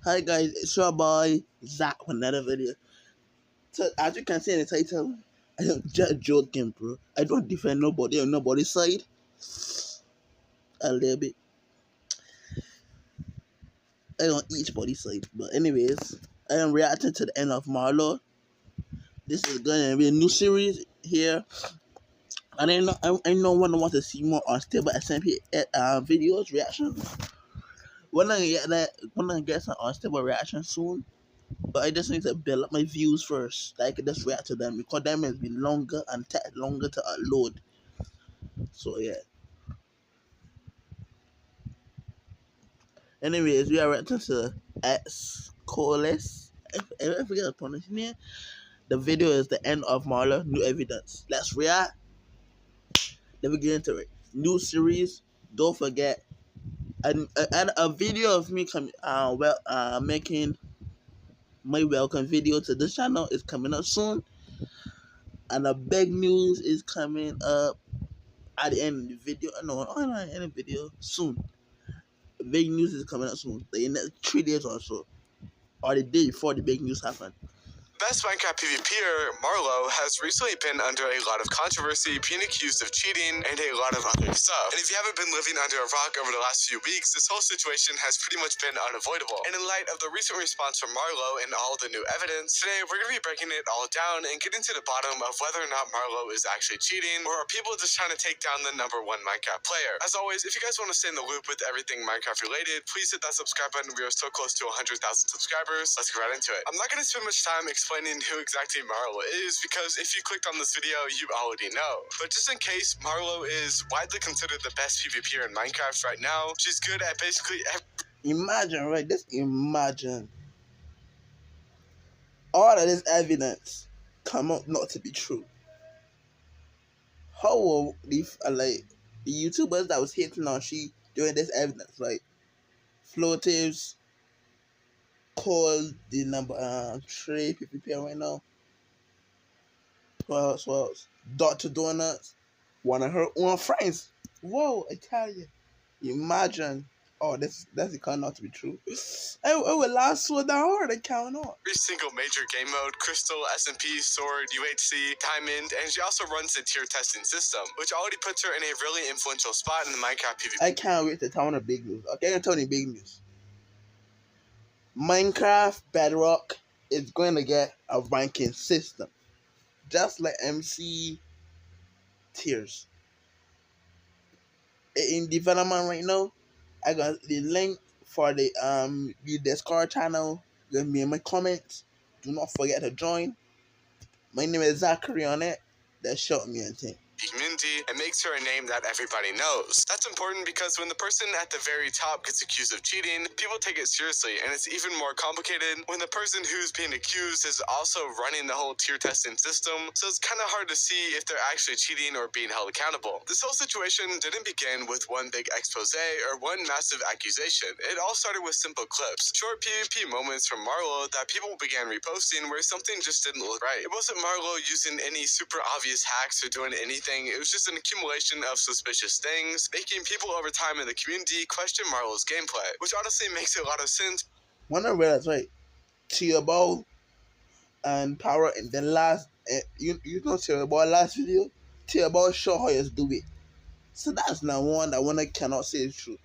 Hi guys, it's your boy Zach with another video. So as you can see in the title, I am just joking, bro. I don't defend nobody on nobody's side. A little bit. I on each body's side. But anyways, I am reacting to the end of Marlow. This is gonna be a new series here. And I know when I want to see more unstable SMP videos, reactions. When I get some unstable reaction soon. But I just need to build up my views first. So I can just react to them because them has been longer and take longer to upload. So yeah. Anyways, we are reacting to X Coalesce. I forget the pronunciation here. The video is the end of Marlow, new evidence. Let's react. Let me get into it. New series. Don't forget. And a video of me making my welcome video to this channel is coming up soon. And the big news is coming up at the end of the video. No, not at the end of the video. Soon. Big news is coming up soon. Like in the next 3 days or so. Or the day before the big news happen. Best Minecraft PvPer, Marlow, has recently been under a lot of controversy, being accused of cheating and a lot of other stuff. And if you haven't been living under a rock over the last few weeks, this whole situation has pretty much been unavoidable. And in light of the recent response from Marlow and all the new evidence, today we're going to be breaking it all down and getting to the bottom of whether or not Marlow is actually cheating, or are people just trying to take down the #1 Minecraft player. As always, if you guys want to stay in the loop with everything Minecraft related, please hit that subscribe button. We are so close to 100,000 subscribers. Let's get right into it. I'm not going to spend much time explaining who exactly Marlow is, because if you clicked on this video, you already know. But just in case, Marlow is widely considered the best PvPer in Minecraft right now. She's good at basically Imagine, right? Just imagine. All of this evidence come out not to be true. How will the YouTubers that was hating on she doing this evidence, like Floatives called the number 3 PvP right now. What else? Dr. Donuts, one of her own friends. Whoa, I tell you. Imagine. Oh, that's it can't not to be true. I will last so that hard, I count on. every single major game mode: Crystal, SMP, Sword, UHC, Diamond, and she also runs the tier testing system, which already puts her in a really influential spot in the Minecraft PvP. I can't wait to tell the big news. Okay, I'm telling you big news. Minecraft Bedrock is going to get a ranking system, just like MC tiers. In development right now. I got the link for the Discord channel. Gonna be in my comments. Do not forget to join. My name is Zachary on it. That shot me and thing. Community and makes her a name that everybody knows. That's important because when the person at the very top gets accused of cheating, people take it seriously, and it's even more complicated when the person who's being accused is also running the whole tier testing system, so it's kind of hard to see if they're actually cheating or being held accountable. This whole situation didn't begin with one big expose or one massive accusation. It all started with simple clips, short PvP moments from Marlow that people began reposting where something just didn't look right. It wasn't Marlow using any super obvious hacks or doing anything. It was just an accumulation of suspicious things, making people over time in the community question Marlow's gameplay, which honestly makes a lot of sense. When I realized, right, Tier Ball and Power in the last, you know Tier Ball last video, Tier Ball show how you do it. So that's not one that one I cannot say is true.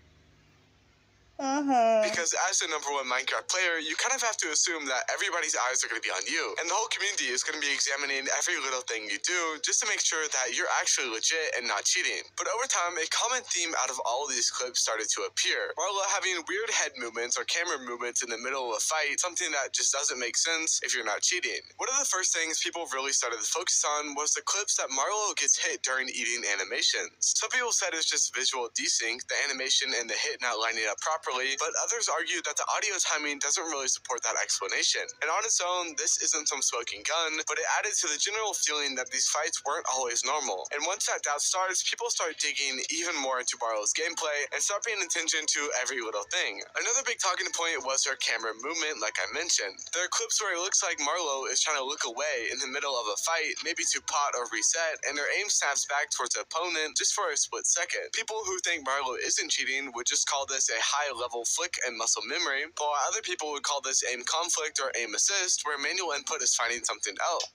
Because as the #1 Minecraft player, you kind of have to assume that everybody's eyes are going to be on you, and the whole community is going to be examining every little thing you do just to make sure that you're actually legit and not cheating. But over time, a common theme out of all of these clips started to appear. Marlow having weird head movements or camera movements in the middle of a fight, something that just doesn't make sense if you're not cheating. One of the first things people really started to focus on was the clips that Marlow gets hit during eating animations. Some people said it's just visual desync, the animation and the hit not lining up properly, but others argue that the audio timing doesn't really support that explanation. And on its own, this isn't some smoking gun, but it added to the general feeling that these fights weren't always normal. And once that doubt starts, people start digging even more into Marlow's gameplay and start paying attention to every little thing. Another big talking point was her camera movement, like I mentioned. There are clips where it looks like Marlow is trying to look away in the middle of a fight, maybe to pot or reset, and her aim snaps back towards the opponent just for a split second. People who think Marlow isn't cheating would just call this a high high-level flick and muscle memory, while other people would call this aim conflict or aim assist, where manual input is finding something else.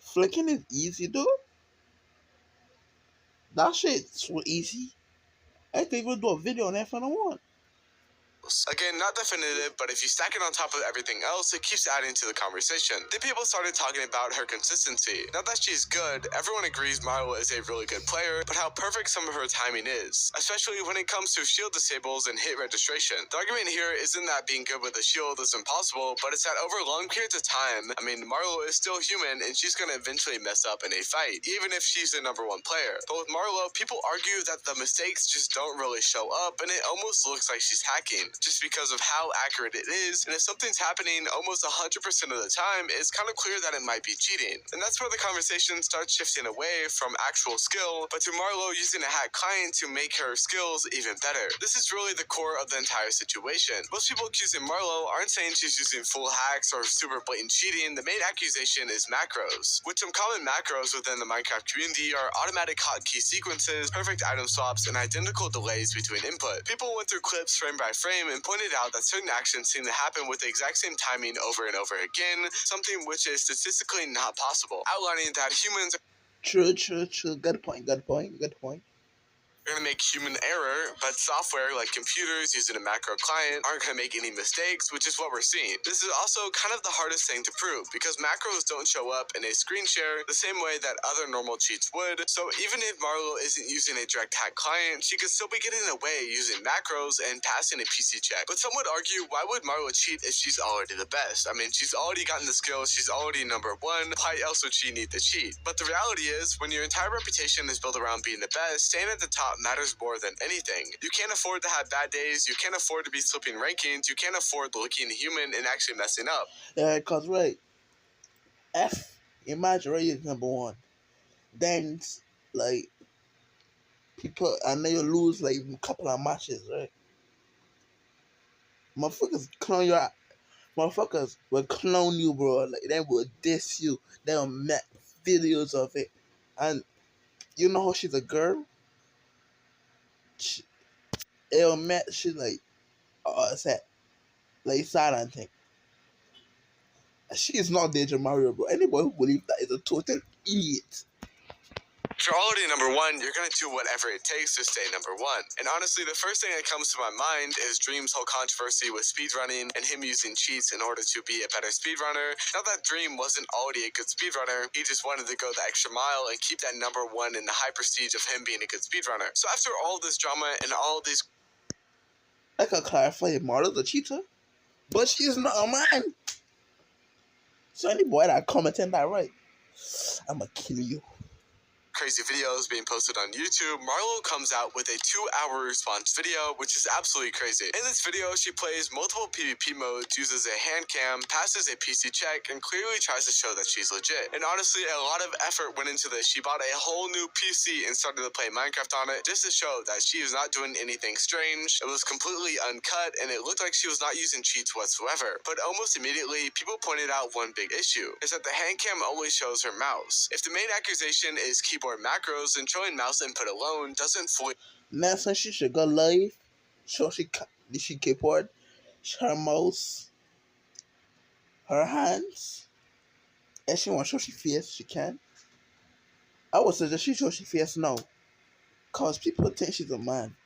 Flicking is easy though. That shit's so easy. I think we'll do a video on that if I want. Again, not definitive, but if you stack it on top of everything else, it keeps adding to the conversation. Then people started talking about her consistency. Now that she's good, everyone agrees Marlow is a really good player, but how perfect some of her timing is, especially when it comes to shield disables and hit registration. The argument here isn't that being good with a shield is impossible, but it's that over long periods of time, Marlow is still human and she's gonna eventually mess up in a fight, even if she's the #1 player. But with Marlow, people argue that the mistakes just don't really show up, and it almost looks like she's hacking, just because of how accurate it is, and if something's happening almost 100% of the time, it's kind of clear that it might be cheating. And that's where the conversation starts shifting away from actual skill, but to Marlow using a hack client to make her skills even better. This is really the core of the entire situation. Most people accusing Marlow aren't saying she's using full hacks or super blatant cheating. The main accusation is macros, which some common macros within the Minecraft community are automatic hotkey sequences, perfect item swaps, and identical delays between input. People went through clips frame by frame and pointed out that certain actions seem to happen with the exact same timing over and over again, something which is statistically not possible, outlining that humans True. Good point. are going to make human error, but software like computers using a macro client aren't going to make any mistakes, which is what we're seeing. This is also kind of the hardest thing to prove, because macros don't show up in a screen share the same way that other normal cheats would, so even if Marlow isn't using a direct hack client, she could still be getting away using macros and passing a PC check. But some would argue, why would Marlow cheat if she's already the best? She's already gotten the skills, she's already #1, why else would she need to cheat? But the reality is, when your entire reputation is built around being the best, staying at the top matters more than anything. You can't afford to have bad days, you can't afford to be slipping rankings, you can't afford looking human and actually messing up. Yeah, cause right. Imagine right, you're #1. Then like people, I know you lose like a couple of matches, right? Motherfuckers will clone you, bro. Like they will diss you. They will make videos of it, and you know how she's a girl. It'll make she like sad, like silent thing. She is not Danger Mario, bro. Anybody who believes that is a total idiot. If you're already #1, you're gonna do whatever it takes to stay #1. And honestly, the first thing that comes to my mind is Dream's whole controversy with speedrunning and him using cheats in order to be a better speedrunner. Now that Dream wasn't already a good speedrunner, he just wanted to go the extra mile and keep that #1 in the high prestige of him being a good speedrunner. So after all this drama and all these... I can clarify, Marlow's a cheater, but she's not a man. So any boy that commenting that right, I'ma kill you. Crazy videos being posted on YouTube, Marlow comes out with a 2-hour response video, which is absolutely crazy. In this video, she plays multiple PvP modes, uses a hand cam, passes a PC check, and clearly tries to show that she's legit. And honestly, a lot of effort went into this. She bought a whole new PC and started to play Minecraft on it, just to show that she was not doing anything strange. It was completely uncut, and it looked like she was not using cheats whatsoever. But almost immediately, people pointed out one big issue, is that the hand cam only shows her mouse. If the main accusation is keyboard macros, and showing mouse input alone doesn't fully... Next time she should go live, show she keyboard, her mouse, her hands, and she want to show she face, she can. I would suggest she show she face now, cause people think she's a man.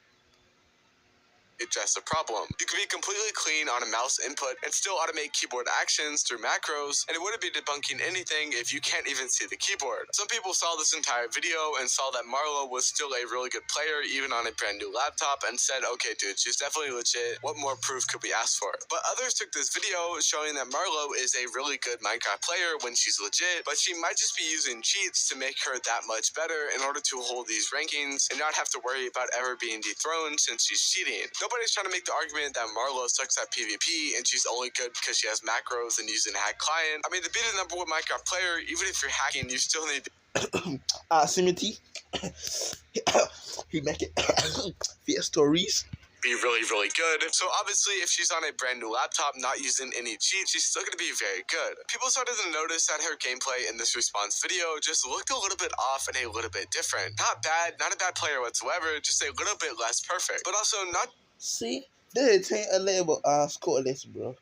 Address the problem. You could be completely clean on a mouse input and still automate keyboard actions through macros, and it wouldn't be debunking anything if you can't even see the keyboard. Some people saw this entire video and saw that Marlow was still a really good player even on a brand new laptop and said, okay dude, she's definitely legit, what more proof could we ask for? But others took this video showing that Marlow is a really good Minecraft player when she's legit, but she might just be using cheats to make her that much better in order to hold these rankings and not have to worry about ever being dethroned since she's cheating. Nobody's trying to make the argument that Marlow sucks at PvP and she's only good because she has macros and using a hack client. To be the #1 Minecraft player, even if you're hacking, you still need Simity. He make it via stories. Be really, really good. So obviously, if she's on a brand new laptop, not using any cheats, she's still going to be very good. People started to notice that her gameplay in this response video just looked a little bit off and a little bit different. Not bad, not a bad player whatsoever, just a little bit less perfect. But also not... See, This ain't a label score list, bro.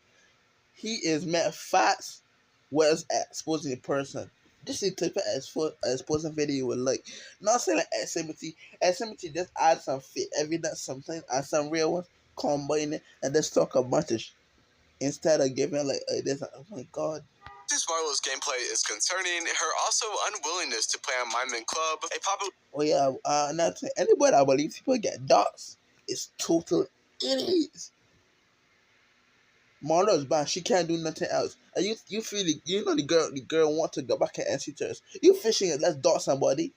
He is met facts was exposing a person. This is type of exposing video with like not saying like asymmetry. Asymmetry just add some fake evidence sometimes and some real ones, combine it and just talk a bunch of instead of giving like this. Oh my god. As Marlow's gameplay is concerning, her also unwillingness to play on Mineman Club, a popular. Oh yeah, nothing. Anybody that believes people get dots is total idiots. Marlow is bad. She can't do nothing else. And you feel it, you know the girl want to go back and answer to us. You fishing it, let's dot somebody.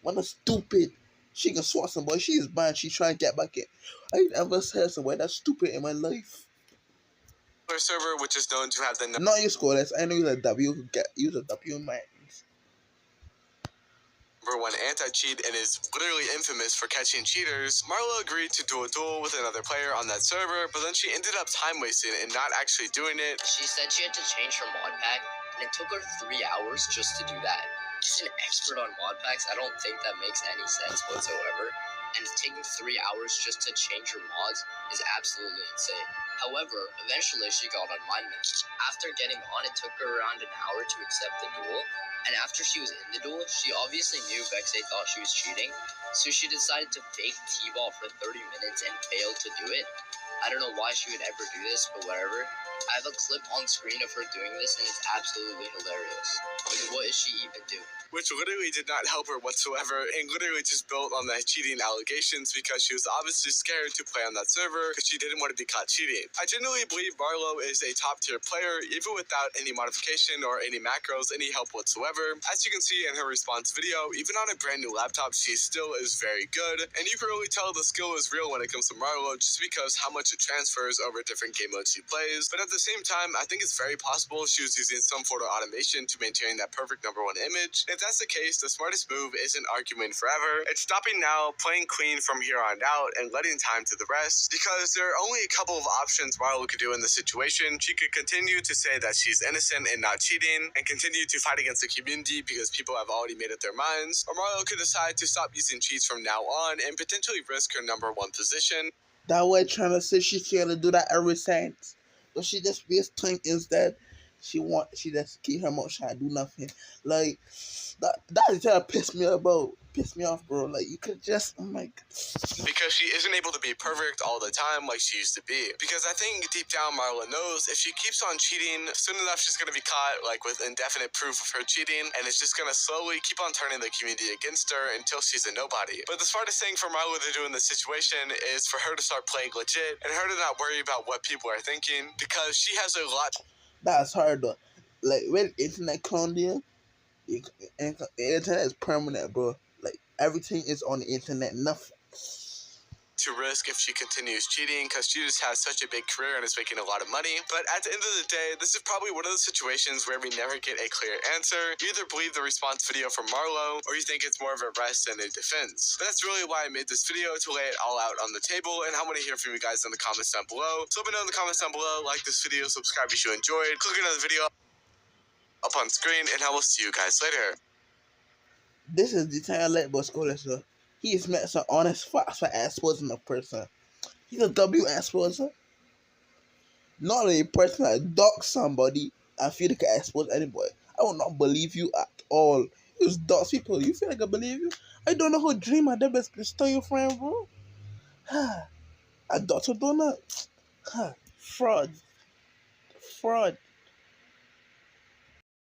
What a stupid. She can swat somebody. She is banned. She trying to get back in. I ain't ever heard somebody that's stupid in my life. Server, which is known to have the Not your scoreless. I know you're a W. Use a W in my. #1 anti-cheat and is literally infamous for catching cheaters, Marlow agreed to do a duel with another player on that server, but then she ended up time wasting and not actually doing it. She said she had to change her mod pack, and it took her 3 hours just to do that. As an expert on mod packs, I don't think that makes any sense whatsoever, and taking 3 hours just to change her mods is absolutely insane. However, eventually she got on Mineman. After getting on, it took her around an hour to accept the duel, and after she was in the duel, she obviously knew Vexay thought she was cheating, so she decided to fake T-ball for 30 minutes and failed to do it. I don't know why she would ever do this, but whatever. I have a clip on screen of her doing this, and it's absolutely hilarious. Like, what is she even doing? Which literally did not help her whatsoever, and literally just built on that cheating allegations because she was obviously scared to play on that server because she didn't want to be caught cheating. I genuinely believe Marlow is a top tier player, even without any modification or any macros, any help whatsoever. As you can see in her response video, even on a brand new laptop, she still is very good, and you can really tell the skill is real when it comes to Marlow just because how much it transfers over different game modes she plays. But at the same time, I think it's very possible she was using some sort of automation to maintain that perfect #1 image. If that's the case, the smartest move isn't arguing forever. It's stopping now, playing clean from here on out, and letting time to the rest. Because there are only a couple of options Marlow could do in this situation. She could continue to say that she's innocent and not cheating, and continue to fight against the community because people have already made up their minds. Or Marlow could decide to stop using cheats from now on and potentially risk her #1 position. That way trying to say she's trying to do that every since. So she just waste time instead. She just keep her mouth shut, do nothing. Like that is trying to piss me off, bro. Like you could just Because she isn't able to be perfect all the time like she used to be. Because I think deep down Marlow knows if she keeps on cheating, soon enough she's gonna be caught like with indefinite proof of her cheating, and it's just gonna slowly keep on turning the community against her until she's a nobody. But the smartest thing for Marlow to do in this situation is for her to start playing legit and her to not worry about what people are thinking, because she has a lot. That's hard though. Like when internet come there, internet is permanent, bro. Like everything is on the internet. Nothing To risk if she continues cheating, because she just has such a big career and is making a lot of money. But at the end of the day, this is probably one of those situations where we never get a clear answer. You either believe the response video from Marlow, or you think it's more of a rest than a defense. But that's really why I made this video, to lay it all out on the table, and I want to hear from you guys in the comments down below. So let me know in the comments down below, like this video, subscribe if you enjoyed, click another video up on screen, and I will see you guys later. This is the entire label scholar, sir. He is met some honest facts for exposing a person. He's a W exposer. Not a person that dogs somebody and feel they can expose anybody. I will not believe you at all. You just dogs people. You feel like I believe you? I don't know who dream of them best stole your friend, bro. A Dr. Donut. Fraud. Fraud.